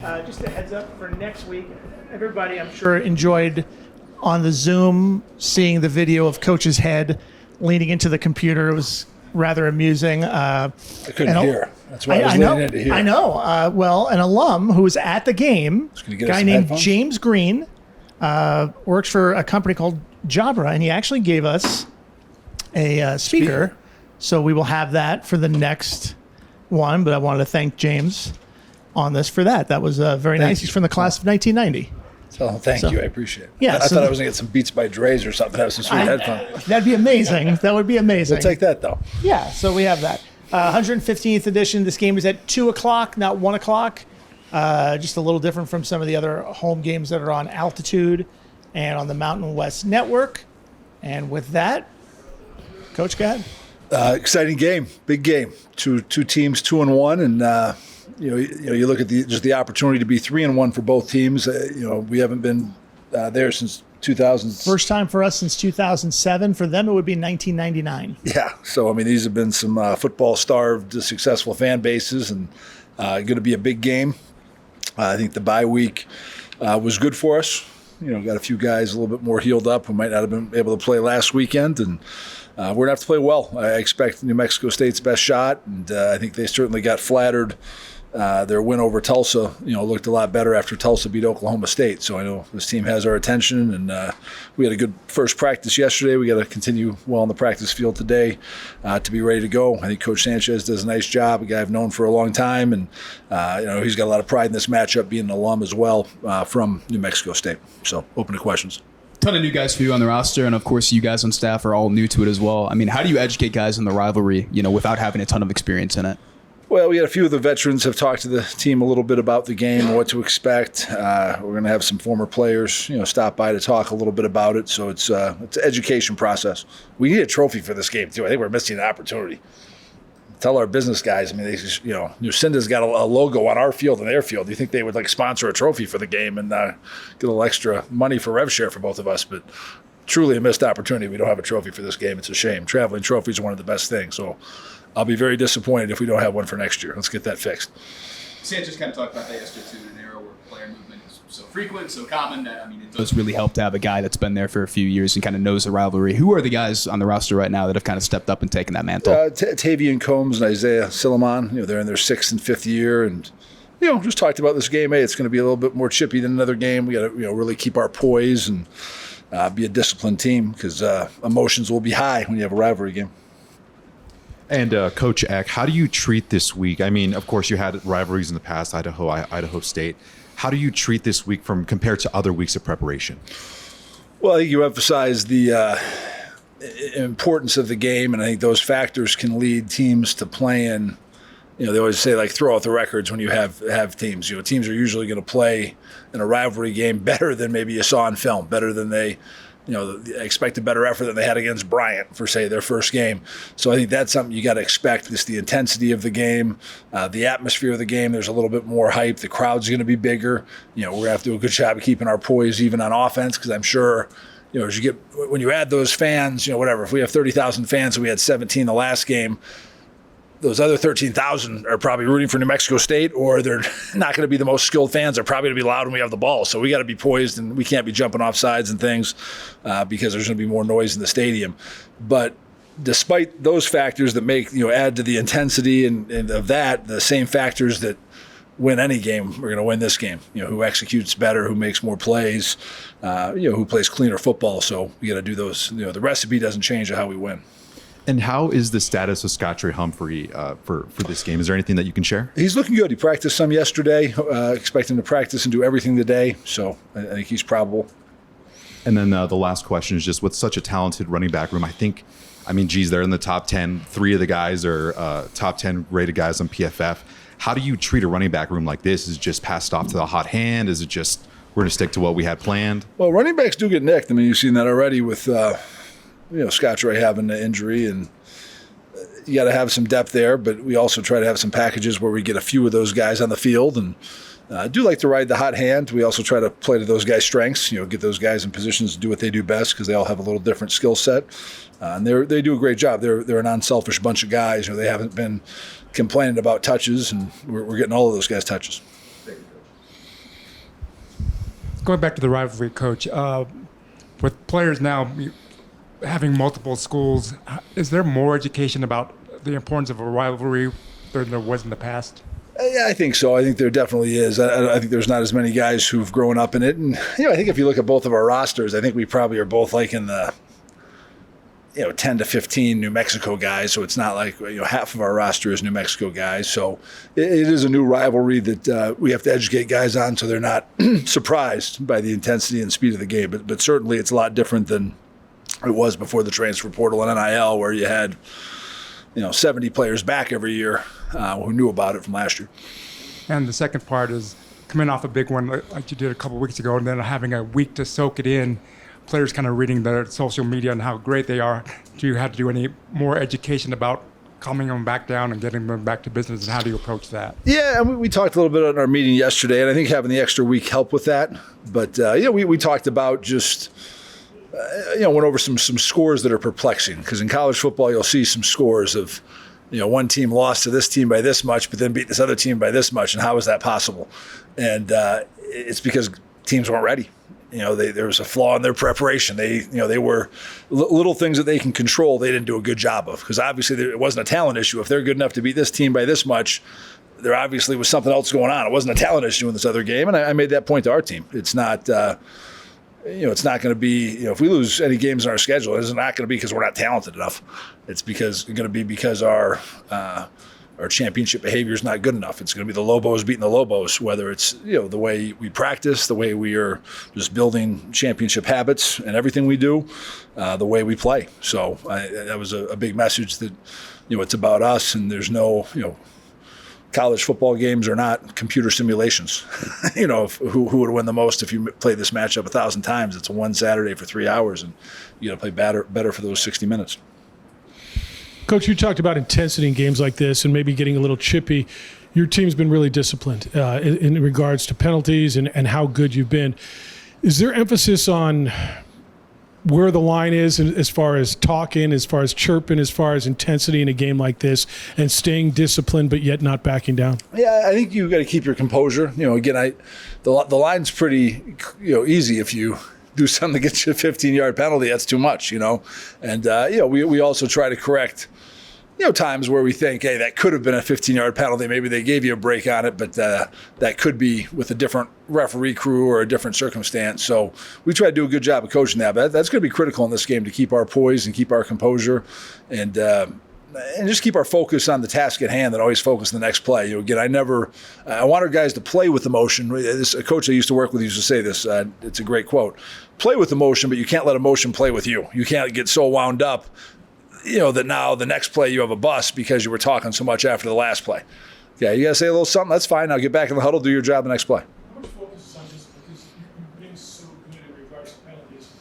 Just a heads up for next week. Everybody, I'm sure, enjoyed on the Zoom seeing the video of Coach's head leaning into the computer. It was rather amusing. I couldn't hear. That's why I was leaning in to hear. I know. Well, an alum who was at the game, a guy named headphones? James Green, works for a company called Jabra, and he actually gave us a speaker. So we will have that for the next one. But I wanted to thank James on this for that. That was very nice. He's from the class of 1990. So thank you. I appreciate it. Yeah, I thought I was going to get some Beats by Dre's or something. Have some sweet headphones. That'd be amazing. That would be amazing. We'll take that, though. Yeah, so we have that. 115th edition. This game is at 2 o'clock, not 1 o'clock. Just a little different from some of the other home games that are on Altitude and on the Mountain West Network. And with that, Coach, go ahead. Exciting game, big game. Two teams, 2-1, and you look at the opportunity to be 3-1 for both teams. We haven't been there since 2000. First time for us since 2007. For them, it would be 1999. Yeah. So these have been some football-starved, successful fan bases, and going to be a big game. I think the bye week was good for us. Got a few guys a little bit more healed up who might not have been able to play last weekend, and we're going to have to play well. I expect New Mexico State's best shot, and I think they certainly got flattered. Their win over Tulsa, looked a lot better after Tulsa beat Oklahoma State. So I know this team has our attention, and we had a good first practice yesterday. We got to continue well on the practice field today to be ready to go. I think Coach Sanchez does a nice job, a guy I've known for a long time, and he's got a lot of pride in this matchup, being an alum as well from New Mexico State. So open to questions. Ton of new guys for you on the roster, and of course you guys on staff are all new to it as well. How do you educate guys in the rivalry, without having a ton of experience in it? Well, we had a few of the veterans have talked to the team a little bit about the game and what to expect. We're going to have some former players, stop by to talk a little bit about it. So it's an education process. We need a trophy for this game too. I think we're missing an opportunity. Tell our business guys. Lucinda's got a logo on our field and their field. Do you think they would sponsor a trophy for the game and get a little extra money for rev share for both of us? But truly a missed opportunity. We don't have a trophy for this game. It's a shame. Traveling trophies are one of the best things. So I'll be very disappointed if we don't have one for next year. Let's get that fixed. Sanchez kind of talked about that yesterday too, in an era where player movement is so frequent, so common. It does really help to have a guy that's been there for a few years and kind of knows the rivalry. Who are the guys on the roster right now that have kind of stepped up and taken that mantle? Tavian Combs and Isaiah Silliman. They're in their 6th and 5th year, and just talked about this game. Hey, it's going to be a little bit more chippy than another game. We got to really keep our poise and be a disciplined team because emotions will be high when you have a rivalry game. And Coach Eck, how do you treat this week? Of course, you had rivalries in the past, Idaho State. How do you treat this week compared to other weeks of preparation? Well, I think you emphasize the importance of the game, and I think those factors can lead teams to playing. They always say throw out the records when you have teams. Teams are usually going to play in a rivalry game better than maybe you saw in film, better than they. Expect a better effort than they had against Bryant for, say, their first game. So I think that's something you got to expect. Just the intensity of the game, the atmosphere of the game. There's a little bit more hype. The crowd's going to be bigger. We're going to have to do a good job of keeping our poise even on offense because I'm sure, as you when you add those fans, whatever. If we have 30,000 fans and we had 17 the last game, those other 13,000 are probably rooting for New Mexico State, or they're not going to be the most skilled fans. They're probably going to be loud when we have the ball. So we got to be poised, and we can't be jumping off sides and things because there's going to be more noise in the stadium. But despite those factors that make add to the intensity and of that, the same factors that win any game, we're going to win this game. Who executes better, who makes more plays, who plays cleaner football. So we got to do those. The recipe doesn't change how we win. And how is the status of Scott Humphrey for this game? Is there anything that you can share? He's looking good. He practiced some yesterday. Expect him to practice and do everything today. So I think he's probable. And then the last question is just with such a talented running back room, they're in the top 10. 3 of the guys are top 10 rated guys on PFF. How do you treat a running back room like this? Is it just passed off to the hot hand? Is it just we're going to stick to what we had planned? Well, running backs do get nicked. You've seen that already with Scott having the injury, and you got to have some depth there, but we also try to have some packages where we get a few of those guys on the field, and I do like to ride the hot hand. We also try to play to those guys' strengths, get those guys in positions to do what they do best because they all have a little different skill set, and they do a great job. They're an unselfish bunch of guys. They haven't been complaining about touches, and we're getting all of those guys touches. going back to the rivalry, Coach, with players now having multiple schools, is there more education about the importance of a rivalry than there was in the past? Yeah, I think so. I think there definitely is. I think there's not as many guys who've grown up in it. And, I think if you look at both of our rosters, I think we probably are both like in the, 10 to 15 New Mexico guys. So it's not like, half of our roster is New Mexico guys. So it is a new rivalry that we have to educate guys on so they're not surprised by the intensity and speed of the game. But certainly it's a lot different than it was before the transfer portal and NIL, where you had, 70 players back every year who knew about it from last year. And the second part is coming off a big one like you did a couple of weeks ago, and then having a week to soak it in. Players kind of reading their social media and how great they are. Do you have to do any more education about calming them back down and getting them back to business, and how do you approach that? Yeah, and we talked a little bit in our meeting yesterday, and I think having the extra week helped with that. But, we talked about just, went over some scores that are perplexing, because in college football you'll see some scores of, one team lost to this team by this much, but then beat this other team by this much, and how is that possible? And it's because teams weren't ready. There was a flaw in their preparation. They were little things that they can control. They didn't do a good job of, because obviously it wasn't a talent issue. If they're good enough to beat this team by this much, there obviously was something else going on. It wasn't a talent issue in this other game, and I made that point to our team. It's not, it's not going to be, if we lose any games on our schedule, it's not going to be because we're not talented enough. It's going to be because our championship behavior is not good enough. It's going to be the Lobos beating the Lobos, whether it's, the way we practice, the way we are just building championship habits and everything we do, the way we play. So that was a big message that, it's about us, and there's no, college football games are not computer simulations. Who would win the most if you play this matchup 1,000 times. It's a one Saturday for 3 hours, and you got to play better for those 60 minutes. Coach, you talked about intensity in games like this and maybe getting a little chippy. Your team's been really disciplined in regards to penalties and how good you've been. Is there emphasis on where the line is as far as talking, as far as chirping, as far as intensity in a game like this, and staying disciplined but yet not backing down? Yeah, I think you've got to keep your composure. Again, the line's pretty easy. If you do something that gets you a 15-yard penalty, that's too much, And, we also try to correct times where we think, hey, that could have been a 15-yard penalty. Maybe they gave you a break on it, but that could be with a different referee crew or a different circumstance. So we try to do a good job of coaching that. But that's going to be critical in this game, to keep our poise and keep our composure and just keep our focus on the task at hand and always focus on the next play. Again, I want our guys to play with emotion. A coach I used to work with used to say this. It's a great quote. Play with emotion, but you can't let emotion play with you. You can't get so wound up that now the next play you have a bust because you were talking so much after the last play. Yeah, you got to say a little something. That's fine. Now get back in the huddle, do your job the next play. How much focus is on this, because you've been so good in regards to penalties?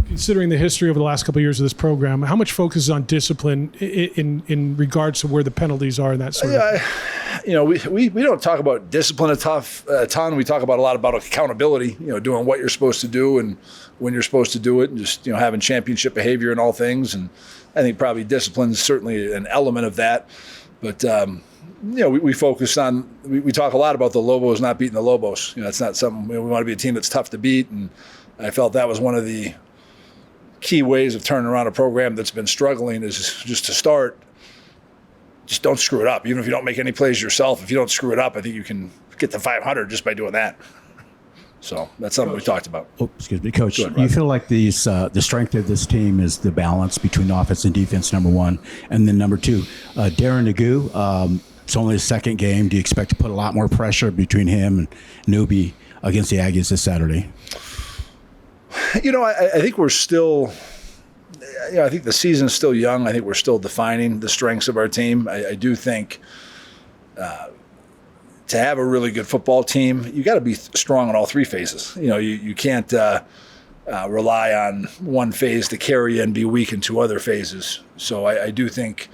Considering the history over the last couple of years of this program, how much focus is on discipline in regards to where the penalties are in that sort of? We don't talk about discipline a ton. We talk a lot about accountability, doing what you're supposed to do and when you're supposed to do it, and just, having championship behavior in all things. And I think probably discipline is certainly an element of that. But, we focus on, we talk a lot about the Lobos not beating the Lobos. That's not something, we want to be a team that's tough to beat. And I felt that was one of the key ways of turning around a program that's been struggling, is just to start, just don't screw it up. Even if you don't make any plays yourself, if you don't screw it up, I think you can get to 500 just by doing that. So that's something we talked about. Oh, excuse me, Coach. You feel like the strength of this team is the balance between offense and defense, number one, and then number two, Darren Nagu. It's only his second game. Do you expect to put a lot more pressure between him and Newby against the Aggies this Saturday? I think we're still. I think the season's still young. I think we're still defining the strengths of our team. I do think to have a really good football team, you got to be strong in all three phases. You can't rely on one phase to carry and be weak in two other phases. So I do think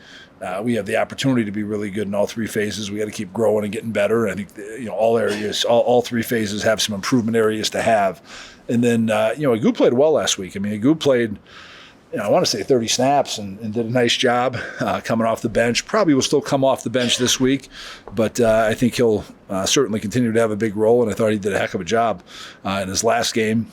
we have the opportunity to be really good in all three phases. We got to keep growing and getting better. I think all areas, all three phases have some improvement areas to have. And then Agu played well last week. I mean, Agu played I want to say 30 snaps and did a nice job coming off the bench. Probably will still come off the bench this week, but I think he'll certainly continue to have a big role, and I thought he did a heck of a job in his last game.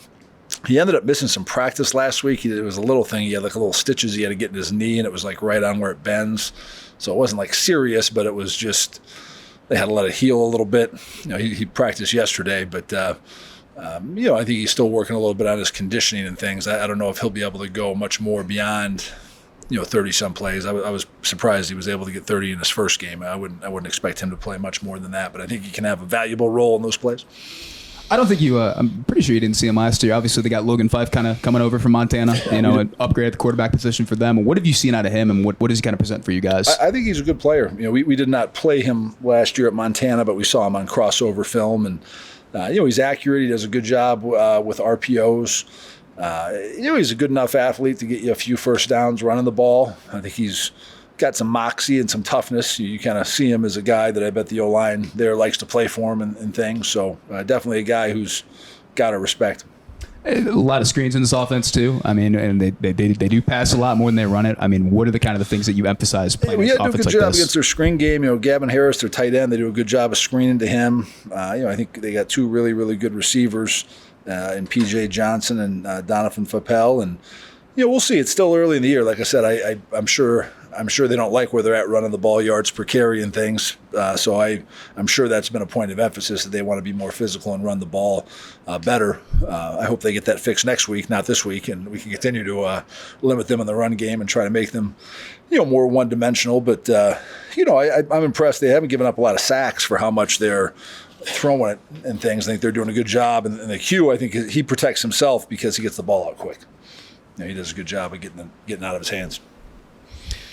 He ended up missing some practice last week. It was a little thing. He had like a little stitches he had to get in his knee, and it was like right on where it bends. So it wasn't like serious, but it was just they had to let it heal a little bit. He practiced yesterday, but I think he's still working a little bit on his conditioning and things. I don't know if he'll be able to go much more beyond 30-some plays. I was surprised he was able to get 30 in his first game. I wouldn't expect him to play much more than that, but I think he can have a valuable role in those plays. I don't think I'm pretty sure you didn't see him last year. Obviously, they got Logan Fife kind of coming over from Montana, an upgrade at the quarterback position for them. What have you seen out of him, and what does he kind of present for you guys? I think he's a good player. We did not play him last year at Montana, but we saw him on crossover film, and he's accurate. He does a good job with RPOs. He's a good enough athlete to get you a few first downs running the ball. I think he's got some moxie and some toughness. You kind of see him as a guy that I bet the O-line there likes to play for him and things. So definitely a guy who's got to respect. A lot of screens in this offense too. I mean, and they do pass a lot more than they run it. I mean, what are the kind of the things that you emphasize playing we an do a offense good like job this? against their screen game. Gavin Harris, their tight end, they do a good job of screening to him. I think they got two really, really good receivers in P.J. Johnson and Donovan Fappel. And we'll see. It's still early in the year. Like I said, I'm sure they don't like where they're at running the ball, yards per carry and things. So I'm sure that's been a point of emphasis that they want to be more physical and run the ball better. I hope they get that fixed next week, not this week, and we can continue to limit them in the run game and try to make them, more one-dimensional. But I'm impressed. They haven't given up a lot of sacks for how much they're throwing it and things. I think they're doing a good job. And the Q, I think he protects himself because he gets the ball out quick. He does a good job of getting out of his hands.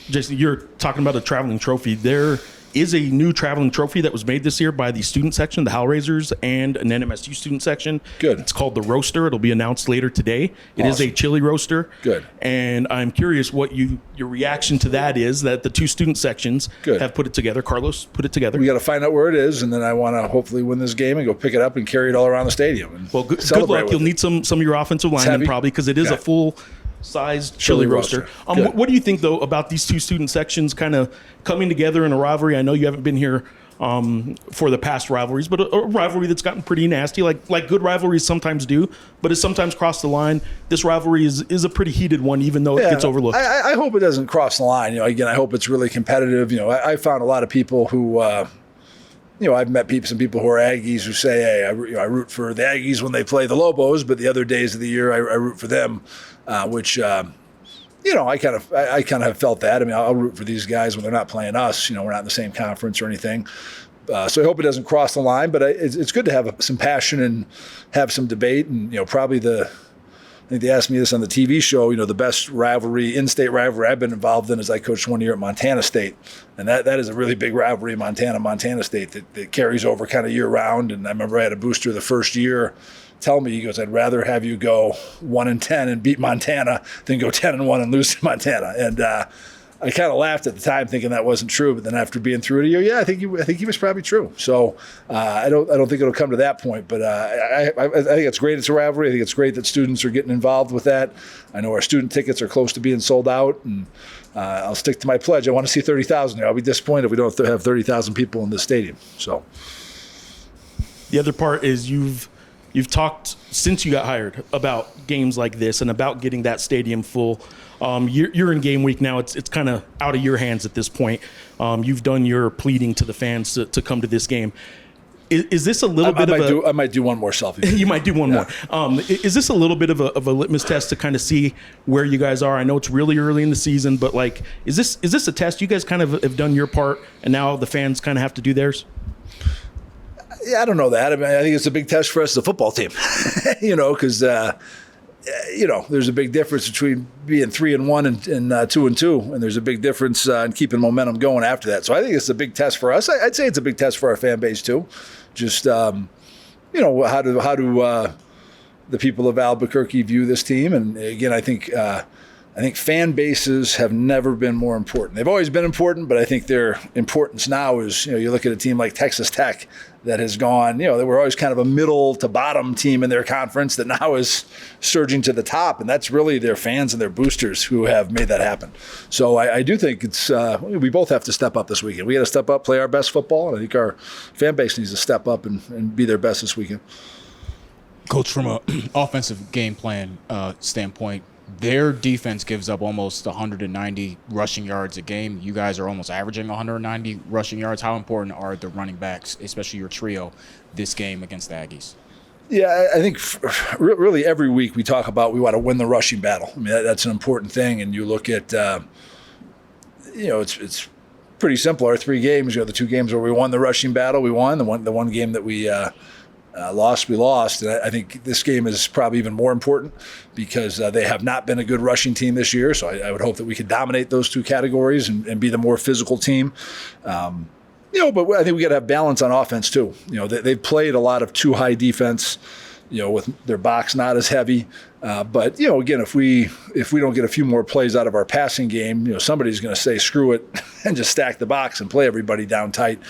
Jason, you're talking about a traveling trophy. There is a new traveling trophy that was made this year by the student section, the Hellraisers, and an NMSU student section. Good. It's called the Roaster. It'll be announced later today. It is a chili roaster. Good. And I'm curious what your reaction to that is, that the two student sections have put it together. Carlos put it together. We got to find out where it is, and then I want to hopefully win this game and go pick it up and carry it all around the stadium. And well, good luck. You'll need some of your offensive linemen probably, because it is a full-sized chili roaster. What do you think, though, about these two student sections kind of coming together in a rivalry? I know you haven't been here for the past rivalries, but a rivalry that's gotten pretty nasty, like good rivalries sometimes do, but it's sometimes crossed the line. This rivalry is a pretty heated one, even though it gets overlooked. I hope it doesn't cross the line. Again, I hope it's really competitive. I found a lot of people who I've met some people who are Aggies who say, hey, I root for the Aggies when they play the Lobos, but the other days of the year I root for them, which I kind of have felt that. I mean, I'll root for these guys when they're not playing us. We're not in the same conference or anything. So I hope it doesn't cross the line, but it's good to have some passion and have some debate. And, probably I think they asked me this on the TV show, the best rivalry, in-state rivalry I've been involved in is I coached 1 year at Montana State. And that is a really big rivalry, Montana State, that carries over kind of year-round. And I remember I had a booster the first year tell me, he goes, I'd rather have you go 1-10 and beat Montana than go 10-1 and lose to Montana. And I kind of laughed at the time thinking that wasn't true, but then after being through it a year, I think he was probably true. So I don't think it'll come to that point, but I think it's great it's a rivalry. I think it's great that students are getting involved with that. I know our student tickets are close to being sold out, and I'll stick to my pledge. I want to see 30,000 there. I'll be disappointed if we don't have 30,000 people in this stadium. So the other part is you've talked since you got hired about games like this and about getting that stadium full. You're in game week now. It's kind of out of your hands at this point. You've done your pleading to the fans to come to this game. Is this a little bit I might do one more selfie. You might do one more. Is this a little bit of a litmus test to kind of see where you guys are? I know it's really early in the season, but is this a test? You guys kind of have done your part, and now the fans kind of have to do theirs? Yeah, I don't know that. I mean, I think it's a big test for us as a football team, because there's a big difference between being 3-1 and 2-2, and there's a big difference in keeping momentum going after that. So I think it's a big test for us. I'd say it's a big test for our fan base too. Just how do the people of Albuquerque view this team? And again, I think I think fan bases have never been more important. They've always been important, but I think their importance now is, you look at a team like Texas Tech that has gone, they were always kind of a middle to bottom team in their conference that now is surging to the top. And that's really their fans and their boosters who have made that happen. So I do think it's, we both have to step up this weekend. We got to step up, play our best football. And I think our fan base needs to step up and be their best this weekend. Coach, from an offensive game plan standpoint, their defense gives up almost 190 rushing yards a game. You guys are almost averaging 190 rushing yards. How important are the running backs, especially your trio, this game against the Aggies? Yeah, I think really every week we talk about we want to win the rushing battle. I mean, that's an important thing. And you look at, it's pretty simple. Our 3 games, the 2 games where we won the rushing battle, we won. The one game that we lost, we lost. And I think this game is probably even more important because they have not been a good rushing team this year. So I would hope that we could dominate those 2 categories and be the more physical team. But I think we got to have balance on offense too. They've played a lot of too high defense, with their box not as heavy. But again, if we don't get a few more plays out of our passing game, somebody's going to say screw it and just stack the box and play everybody down tight.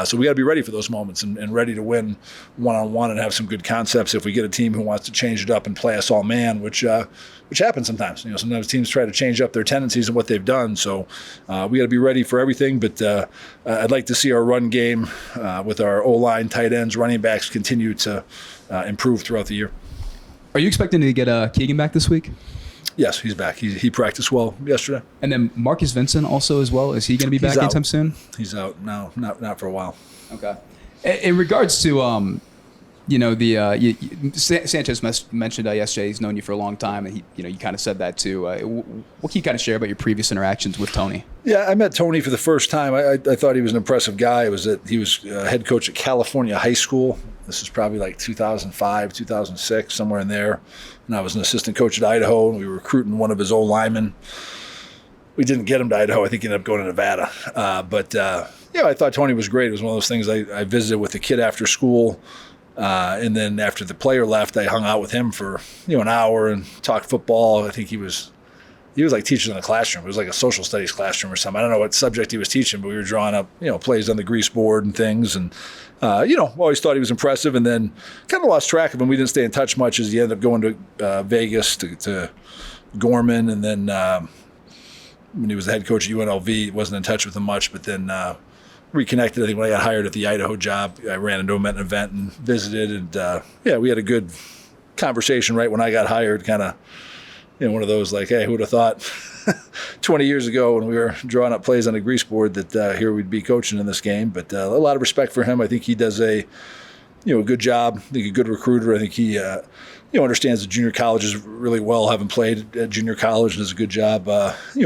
So we got to be ready for those moments and ready to win one-on-one and have some good concepts. If we get a team who wants to change it up and play us all man, which happens sometimes. Sometimes teams try to change up their tendencies and what they've done. So we got to be ready for everything. But I'd like to see our run game with our O-line, tight ends, running backs continue to improve throughout the year. Are you expecting to get Keegan back this week? Yes, he's back. He practiced well yesterday. And then Marcus Vincent also as well. Is he going to be back anytime soon? He's out. No, not for a while. Okay. In regards to Sanchez mentioned yesterday he's known you for a long time, and you kind of said that too. What can you kind of share about your previous interactions with Tony? Yeah, I met Tony for the first time. I thought he was an impressive guy. He was head coach at California High School. This is probably like 2005, 2006, somewhere in there. And I was an assistant coach at Idaho, and we were recruiting one of his old linemen. We didn't get him to Idaho. I think he ended up going to Nevada. I thought Tony was great. It was one of those things I visited with the kid after school. And then after the player left, I hung out with him for an hour and talked football. I think he was like teaching in the classroom. It was like a social studies classroom or something. I don't know what subject he was teaching, but we were drawing up plays on the grease board and things. And always thought he was impressive. And then kind of lost track of him. We didn't stay in touch much as he ended up going to Vegas to Gorman. And then when he was the head coach at UNLV, wasn't in touch with him much. But then reconnected. I think when I got hired at the Idaho job, I ran into him at an event and visited. And we had a good conversation right when I got hired. Kind of one of those like, hey, who would have thought 20 years ago when we were drawing up plays on a grease board that here we'd be coaching in this game. But a lot of respect for him. I think he does a good job. I think a good recruiter. I think he understands the junior colleges really well, having played at junior college, and does a good job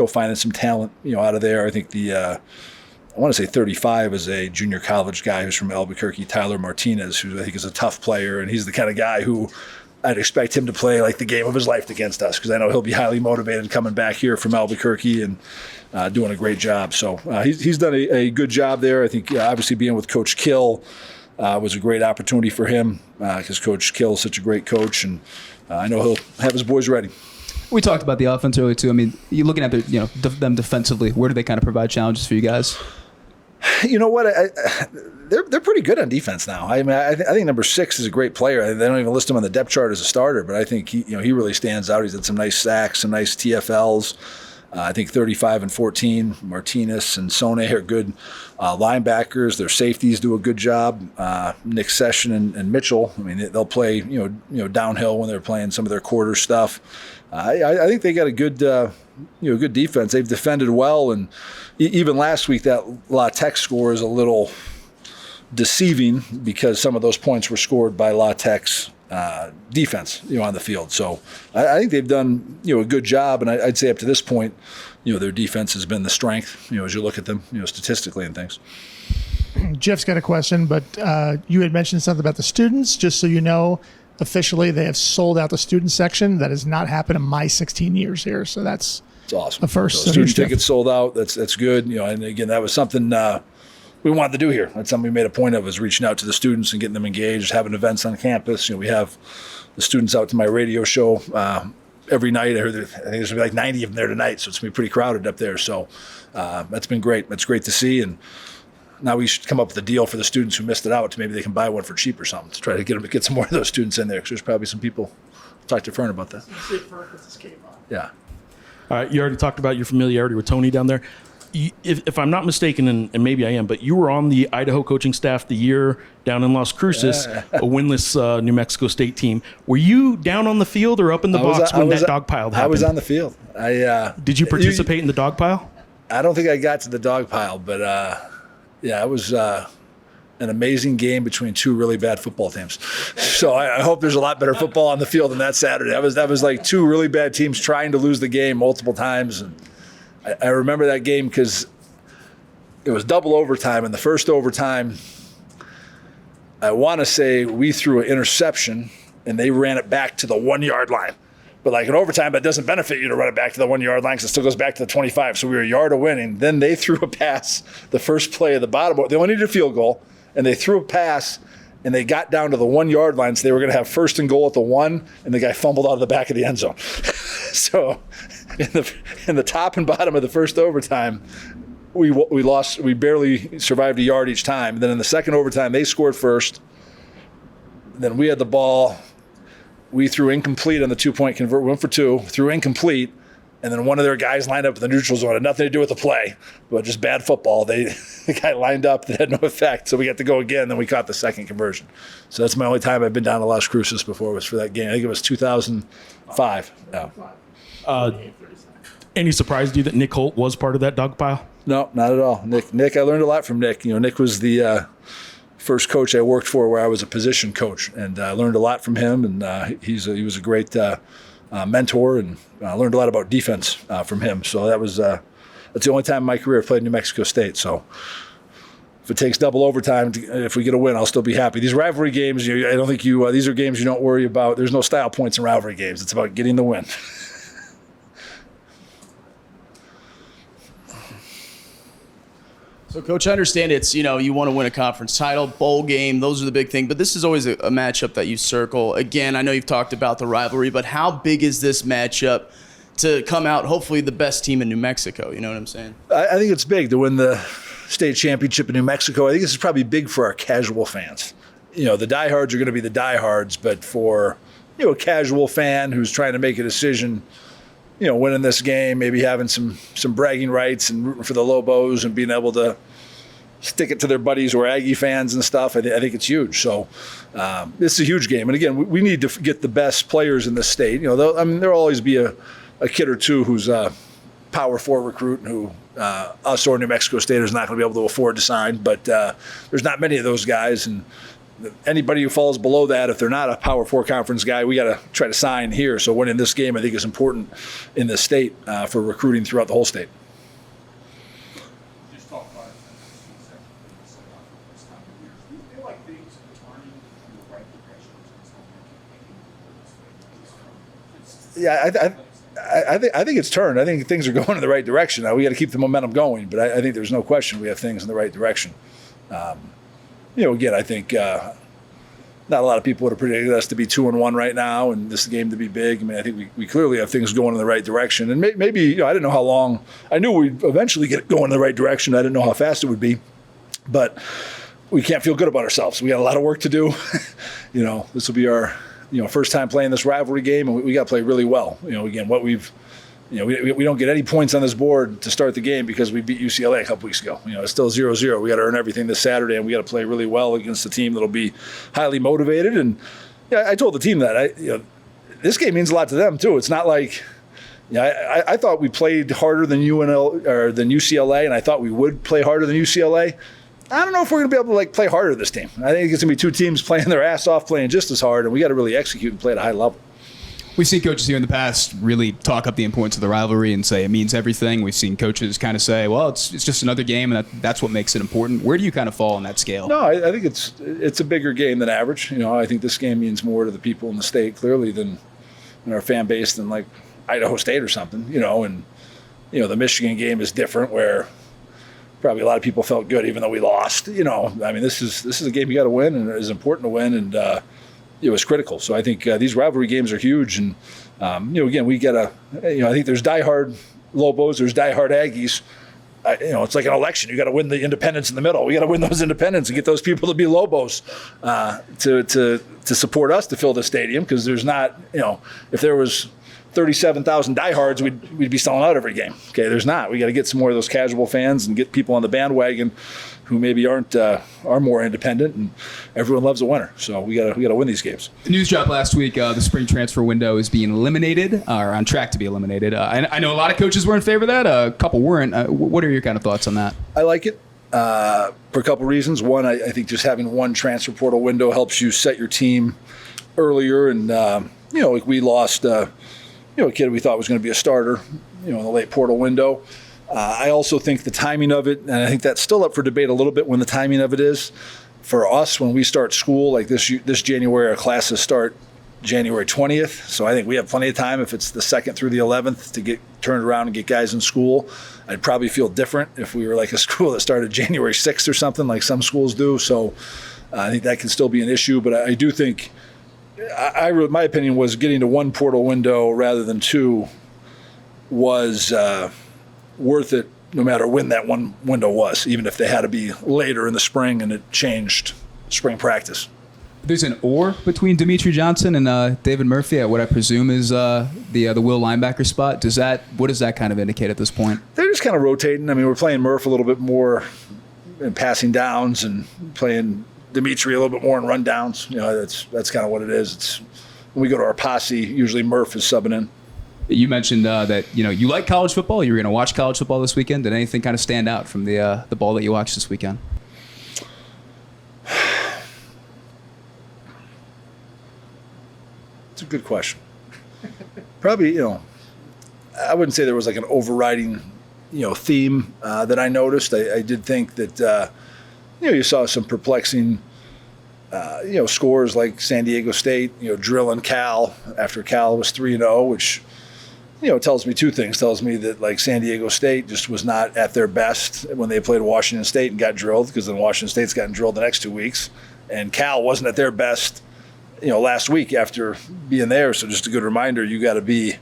finding some talent out of there. I think I want to say 35 is a junior college guy who's from Albuquerque, Tyler Martinez, who I think is a tough player, and he's the kind of guy who I'd expect him to play like the game of his life against us, because I know he'll be highly motivated coming back here from Albuquerque and doing a great job. So he's done a good job there. I think obviously being with Coach Kill was a great opportunity for him because Coach Kill is such a great coach, and I know he'll have his boys ready. We talked about the offense earlier too. I mean, you're looking at them defensively. Where do they kind of provide challenges for you guys? You know what? They're pretty good on defense now. I mean, I think number 6 is a great player. They don't even list him on the depth chart as a starter, but I think he really stands out. He's had some nice sacks, some nice TFLs. I think 35 and 14, Martinez and Sone are good linebackers. Their safeties do a good job. Nick Session and Mitchell, I mean, they'll play downhill when they're playing some of their quarter stuff. I think they got a good good defense. They've defended well, and even last week that La Tech score is a little deceiving because some of those points were scored by La Tech's defense, on the field. So I think they've done a good job, and I'd say up to this point, their defense has been the strength. As you look at them, statistically and things. Jeff's got a question, but you had mentioned something about the students. Just so you know, officially they have sold out the student section. That has not happened in my 16 years here, so that's awesome. A first. So student tickets sold out. That's good. And again, that was something we wanted to do here. That's something we made a point of, is reaching out to the students and getting them engaged, having events on campus. We have the students out to my radio show every night. I think there's going to be like 90 of them there tonight, so it's going to be pretty crowded up there. So that's been great. That's great to see. And now we should come up with a deal for the students who missed it out. Maybe they can buy one for cheap or something to try to get some more of those students in there, because there's probably some people. I'll talk to Fern about that. Yeah. All right, you already talked about your familiarity with Tony down there. If I'm not mistaken, and maybe I am, but you were on the Idaho coaching staff the year down in Las Cruces, a winless New Mexico State team. Were you down on the field or up in the box when that dog pile happened? I was on the field. Did you participate in the dog pile? I don't think I got to the dog pile, but it was an amazing game between two really bad football teams. So I hope there's a lot better football on the field than that Saturday. That was like two really bad teams trying to lose the game multiple times. And I remember that game because it was double overtime. In the first overtime, I want to say we threw an interception and they ran it back to the 1 yard line. But like in overtime, that doesn't benefit you to run it back to the 1 yard line because it still goes back to the 25. So we were a yard of winning. Then they threw a pass the first play of the bottom. They only needed a field goal, and they threw a pass, and they got down to the 1 yard line. So they were going to have first and goal at the 1, and the guy fumbled out of the back of the end zone. So in the top and bottom of the first overtime, we lost. We barely survived a yard each time. And then in the second overtime, they scored first. Then we had the ball. We threw incomplete on the 2-point convert. We went for 2, threw incomplete, and then one of their guys lined up in the neutral zone. It had nothing to do with the play, but just bad football. The guy lined up that had no effect, so we got to go again. Then we caught the second conversion. So that's my only time I've been down to Las Cruces before was for that game. I think it was 2005. Yeah. Any surprise to you that Nick Holt was part of that dog pile? No, not at all. Nick, I learned a lot from Nick. Nick was the first coach I worked for where I was a position coach, and I learned a lot from him. And he was a great mentor, and I learned a lot about defense from him. So that's the only time in my career I played New Mexico State. So if it takes double overtime, if we get a win, I'll still be happy. These rivalry games, I don't think these are games you don't worry about. There's no style points in rivalry games. It's about getting the win. So, Coach, I understand it's, you want to win a conference title, bowl game, those are the big thing, but this is always a matchup that you circle. Again, I know you've talked about the rivalry, but how big is this matchup to come out, hopefully, the best team in New Mexico? You know what I'm saying? I think it's big to win the state championship in New Mexico. I think this is probably big for our casual fans. The diehards are going to be the diehards, but for, a casual fan who's trying to make a decision, winning this game, maybe having some bragging rights and rooting for the Lobos and being able to stick it to their buddies who are Aggie fans and stuff, I think it's huge. So this is a huge game. And again, we need to get the best players in the state. There'll always be a kid or two who's a Power 4 recruit who us or New Mexico State is not going to be able to afford to sign. But there's not many of those guys. And anybody who falls below that, if they're not a Power 4 conference guy, we got to try to sign here. So winning this game, I think, is important in the state for recruiting throughout the whole state. Yeah, I think it's turned. I think things are going in the right direction. Now we got to keep the momentum going, but I think there's no question we have things in the right direction. Again, I think not a lot of people would have predicted us to be 2-1 right now, and this game to be big. I think we clearly have things going in the right direction. And maybe I didn't know how long. I knew we'd eventually get it going in the right direction. I didn't know how fast it would be, but we can't feel good about ourselves. We got a lot of work to do. This will be our first time playing this rivalry game, and we got to play really well. Again, what we've we don't get any points on this board to start the game because we beat UCLA a couple weeks ago. It's still 0-0. We got to earn everything this Saturday, and we got to play really well against a team that'll be highly motivated. And I told the team that this game means a lot to them too. It's not like I thought we played harder than than UCLA, and I thought we would play harder than UCLA. I don't know if we're going to be able to play harder this team. I think it's going to be two teams playing their ass off, playing just as hard, and we got to really execute and play at a high level. We've seen coaches here in the past really talk up the importance of the rivalry and say it means everything. We've seen coaches kind of say, well, it's just another game, and that's what makes it important. Where do you kind of fall on that scale? No, I think it's a bigger game than average. I think this game means more to the people in the state, clearly, than our fan base than like Idaho State or something. And the Michigan game is different, where probably a lot of people felt good even though we lost. This is a game you got to win, and it is important to win. And is critical. So I think these rivalry games are huge. And, again, we got to, I think there's diehard Lobos, there's diehard Aggies. It's like an election. You got to win the independents in the middle. We got to win those independents and get those people to be Lobos to support us to fill the stadium, because there's not, if there was 37,000 diehards, we'd be selling out every game. Okay, there's not. We got to get some more of those casual fans and get people on the bandwagon who maybe are more independent, and everyone loves a winner. So we got to win these games. The news dropped last week. The spring transfer window is being eliminated, or on track to be eliminated. I know a lot of coaches were in favor of that. A couple weren't. What are your kind of thoughts on that? I like it for a couple reasons. One, I think just having one transfer portal window helps you set your team earlier. And like we lost a kid we thought was going to be a starter, in the late portal window. I also think the timing of it, and I think that's still up for debate a little bit when the timing of it is. For us, when we start school, like this January, our classes start January 20th. So I think we have plenty of time if it's the 2nd through the 11th to get turned around and get guys in school. I'd probably feel different if we were like a school that started January 6th or something like some schools do. So I think that can still be an issue. But I do think, my opinion was getting to one portal window rather than two was worth it, no matter when that one window was, even if they had to be later in the spring and it changed spring practice. There's an or between Dimitri Johnson and David Murphy at what I presume is the will linebacker spot. What does that kind of indicate at this point? They're just kind of rotating. I mean, we're playing Murph a little bit more in passing downs and playing Dimitri a little bit more in run downs. That's kind of what it is. It's when we go to our posse, usually Murph is subbing in. You mentioned that you like college football. You were going to watch college football this weekend. Did anything kind of stand out from the ball that you watched this weekend? It's a good question. Probably, I wouldn't say there was like an overriding, theme that I noticed. I did think that, you saw some perplexing, scores like San Diego State, drilling Cal after Cal was 3-0, which, tells me two things. Tells me that like San Diego State just was not at their best when they played Washington State and got drilled, because then Washington State's gotten drilled the next 2 weeks, and Cal wasn't at their best, last week after being there. So just a good reminder, you got to be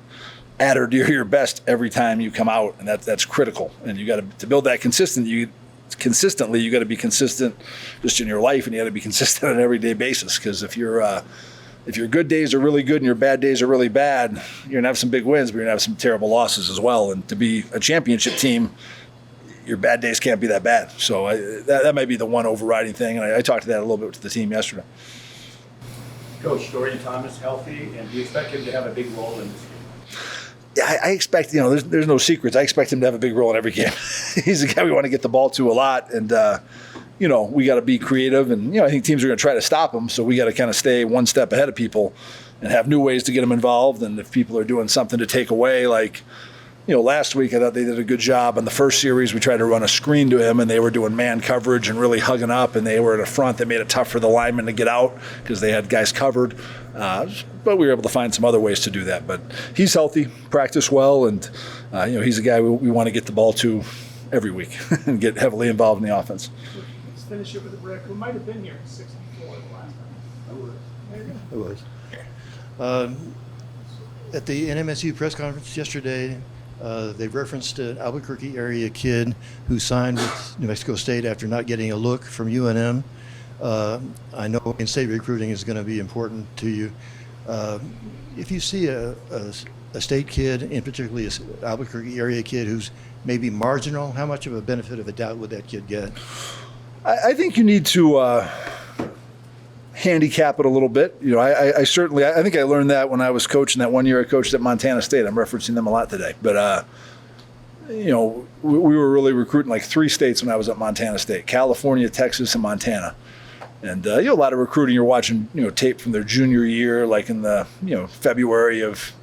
at or near your best every time you come out, and that's critical. And you got to build that consistently. You got to be consistent just in your life, and you got to be consistent on an everyday basis. Because if your good days are really good and your bad days are really bad, you're gonna have some big wins, but you're gonna have some terrible losses as well. And to be a championship team, your bad days can't be that bad. So that might be the one overriding thing. And I talked to that a little bit to the team yesterday. Coach, Dorian Thomas healthy, and do you expect him to have a big role in this game? Yeah, I expect, there's no secrets. I expect him to have a big role in every game. He's a guy we want to get the ball to a lot. And, we got to be creative. And, I think teams are going to try to stop him. So we got to kind of stay one step ahead of people and have new ways to get him involved. And if people are doing something to take away, like, last week I thought they did a good job. On the first series, we tried to run a screen to him, and they were doing man coverage and really hugging up, and they were in the front. They made it tough for the linemen to get out because they had guys covered. But we were able to find some other ways to do that. But he's healthy, practiced well, and he's a guy we want to get the ball to every week and get heavily involved in the offense. Let's finish it with a brick. Who might have been here 64 the last time? I was. At the NMSU press conference yesterday, they referenced an Albuquerque area kid who signed with New Mexico State after not getting a look from UNM. I know in-state recruiting is going to be important to you. If you see a state kid, and particularly an Albuquerque area kid who's maybe marginal, how much of a benefit of a doubt would that kid get? I think you need to handicap it a little bit. I think I learned that when I was coaching that 1 year I coached at Montana State. I'm referencing them a lot today. But, we were really recruiting like 3 states when I was at Montana State: California, Texas, and Montana. And, a lot of recruiting, you're watching, tape from their junior year, like in the, February of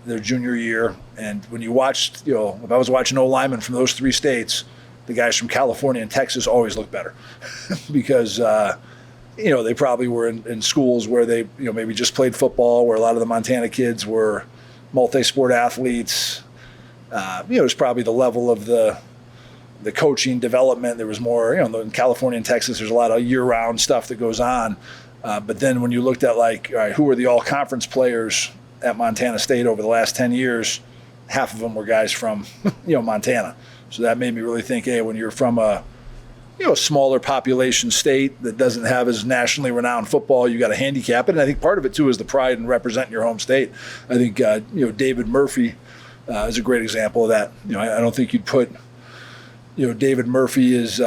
their junior year. And when you watched, if I was watching O-linemen from those 3 states, the guys from California and Texas always look better because, they probably were in schools where they, maybe just played football, where a lot of the Montana kids were multi-sport athletes. It was probably the level of the coaching development. There was more, in California and Texas, there's a lot of year-round stuff that goes on. But then when you looked at like, all right, who were the all-conference players at Montana State over the last 10 years, half of them were guys from, Montana. So that made me really think, hey, when you're from a smaller population state that doesn't have as nationally renowned football, you got to handicap it. And I think part of it too is the pride in representing your home state. I think David Murphy is a great example of that. I don't think you'd put David Murphy is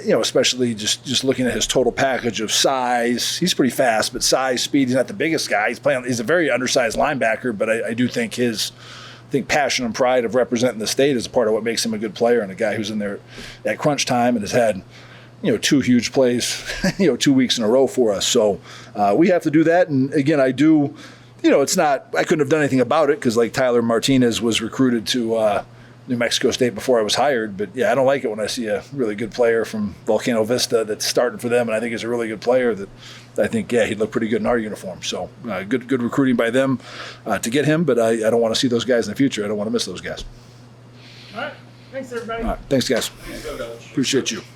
especially just looking at his total package of size. He's pretty fast, but size, speed. He's not the biggest guy. He's a very undersized linebacker, but I do think his passion and pride of representing the state is a part of what makes him a good player and a guy who's in there at crunch time and has had, 2 huge plays, 2 weeks in a row for us. So we have to do that. And again, I do, it's not, I couldn't have done anything about it because like Tyler Martinez was recruited to New Mexico State before I was hired. But yeah, I don't like it when I see a really good player from Volcano Vista that's starting for them. And I think is a really good player that I think, he'd look pretty good in our uniform. So good recruiting by them to get him. But I don't want to see those guys in the future. I don't want to miss those guys. All right. Thanks, everybody. All right. Thanks, guys. Appreciate you.